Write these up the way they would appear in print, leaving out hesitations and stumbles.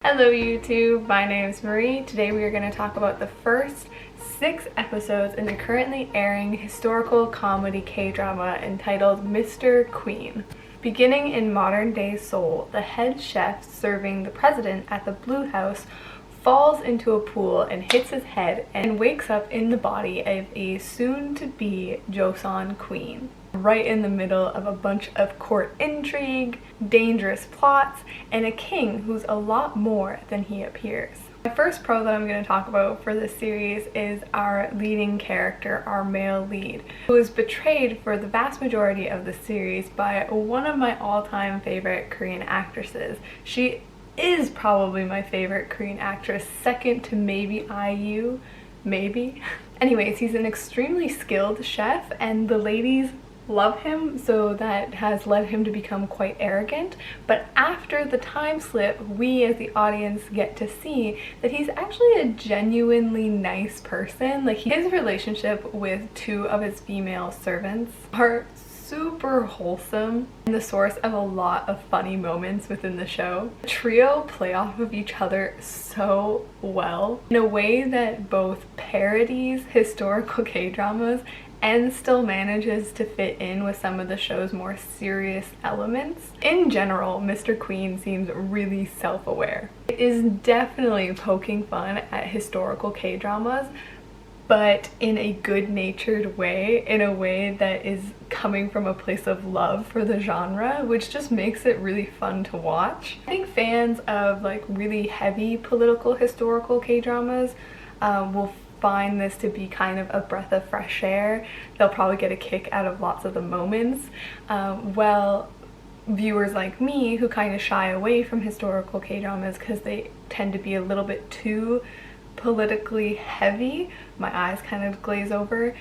Hello YouTube, my name is Marie. Today we are going to talk about the first 6 episodes in the currently airing historical comedy K-drama entitled Mr. Queen. Beginning in modern-day Seoul, the head chef serving the president at the Blue House falls into a pool and hits his head and wakes up in the body of a soon-to-be Joseon queen. Right in the middle of a bunch of court intrigue, dangerous plots, and a king who's a lot more than he appears. My first pro that I'm going to talk about for this series is our leading character, our male lead, who is betrayed for the vast majority of the series by one of my all-time favorite Korean actresses. She is probably my favorite Korean actress, second to maybe IU, maybe. Anyways, he's an extremely skilled chef and the ladies love him, so that has led him to become quite arrogant. But after the time slip, we as the audience get to see that he's actually a genuinely nice person. Like, his relationship with 2 of his female servants are super wholesome and the source of a lot of funny moments within the show. The trio play off of each other so well in a way that both parodies historical K-dramas and still manages to fit in with some of the show's more serious elements. In general, Mr. Queen seems really self-aware. It is definitely poking fun at historical K-dramas, but in a good-natured way, in a way that is coming from a place of love for the genre, which just makes it really fun to watch. I think fans of like really heavy political historical K-dramas will find this to be kind of a breath of fresh air. They'll probably get a kick out of lots of the moments. Well, viewers like me who kind of shy away from historical K-dramas because they tend to be a little bit too politically heavy, my eyes kind of glaze over,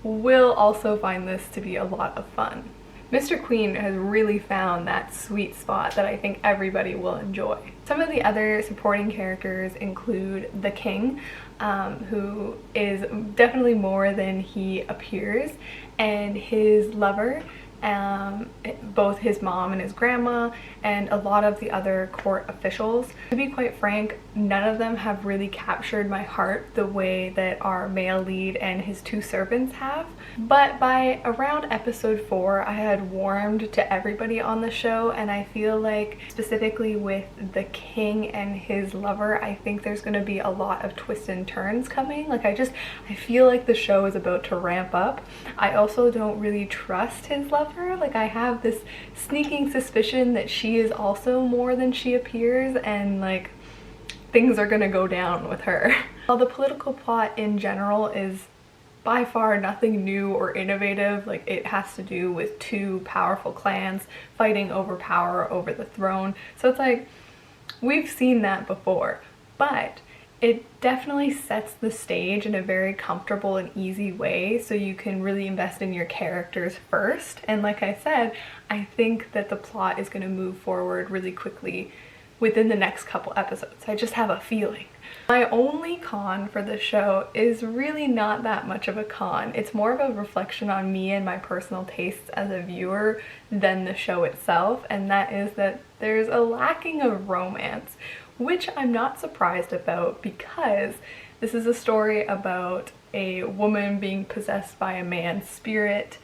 will also find this to be a lot of fun. Mr. Queen has really found that sweet spot that I think everybody will enjoy. Some of the other supporting characters include the king, who is definitely more than he appears, and his lover, both his mom and his grandma, and a lot of the other court officials. To be quite frank, none of them have really captured my heart the way that our male lead and his 2 servants have. But by around episode 4, I had warmed to everybody on the show, and I feel like specifically with the king and his lover, I think there's going to be a lot of twists and turns coming. Like, I feel like the show is about to ramp up. I also don't really trust his lover. Like, I have this sneaking suspicion that she is also more than she appears, and like things are gonna go down with her. While the political plot in general is by far nothing new or innovative, like it has to do with 2 powerful clans fighting over power over the throne, so it's like we've seen that before, but it definitely sets the stage in a very comfortable and easy way so you can really invest in your characters first. And like I said, I think that the plot is going to move forward really quickly within the next couple episodes. I just have a feeling. My only con for the show is really not that much of a con. It's more of a reflection on me and my personal tastes as a viewer than the show itself, and that is that there's a lacking of romance, which I'm not surprised about because this is a story about a woman being possessed by a man's spirit.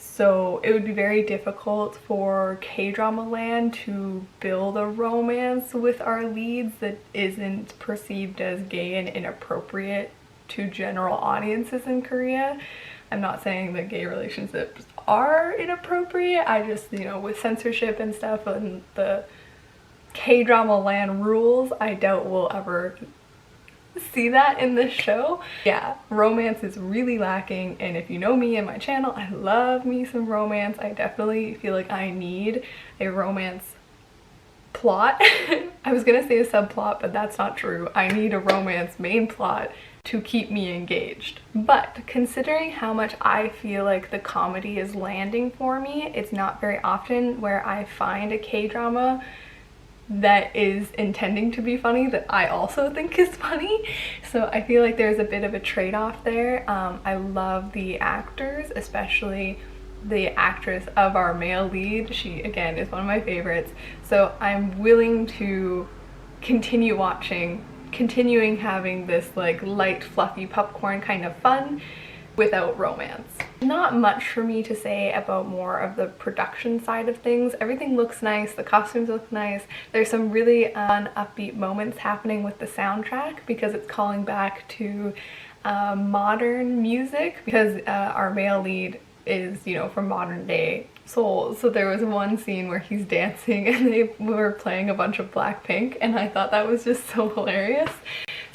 So it would be very difficult for K-drama land to build a romance with our leads that isn't perceived as gay and inappropriate to general audiences in Korea. I'm not saying that gay relationships are inappropriate, I just, you know, with censorship and stuff and the K-drama land rules, I doubt we'll ever see that in this show. Yeah, romance is really lacking, and if you know me and my channel, I love me some romance. I definitely feel like I need a romance plot. I was gonna say a subplot, but that's not true. I need a romance main plot to keep me engaged. But considering how much I feel like the comedy is landing for me, it's not very often where I find a K-drama that is intending to be funny that I also think is funny. So I feel like there's a bit of a trade-off there. I love the actors, especially the actress of our male lead. She, again, is one of my favorites. So I'm willing to continue watching, continuing having this like light, fluffy popcorn kind of fun without romance. Not much for me to say about more of the production side of things. Everything looks nice, the costumes look nice. There's some really fun, upbeat moments happening with the soundtrack because it's calling back to modern music, because our male lead is, you know, from modern day Seoul. So there was one scene where he's dancing and they were playing a bunch of Blackpink, and I thought that was just so hilarious.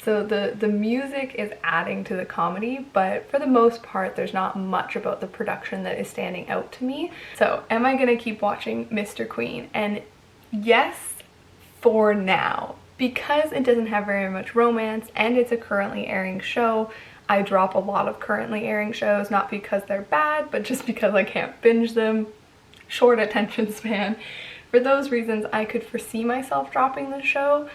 So the music is adding to the comedy, but for the most part there's not much about the production that is standing out to me. So am I gonna keep watching Mr. Queen? And yes, for now. Because it doesn't have very much romance and it's a currently airing show, I drop a lot of currently airing shows, not because they're bad, but just because I can't binge them. Short attention span. For those reasons, I could foresee myself dropping the show,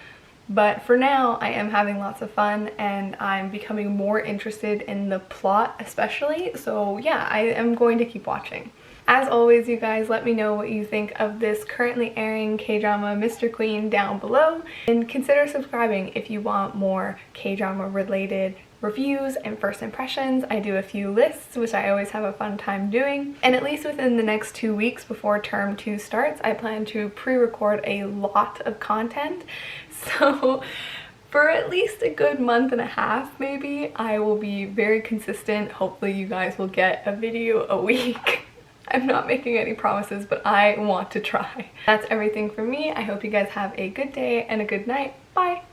but for now I am having lots of fun and I'm becoming more interested in the plot especially, so yeah, I am going to keep watching. As always, you guys, let me know what you think of this currently airing K-drama Mr. Queen down below, and consider subscribing if you want more K-drama related reviews and first impressions. I do a few lists, which I always have a fun time doing, and at least within the next 2 weeks before term 2 starts, I plan to pre-record a lot of content. So for at least a good month and a half maybe, I will be very consistent. Hopefully you guys will get a video a week. I'm not making any promises, but I want to try. That's everything for me. I hope you guys have a good day and a good night. Bye!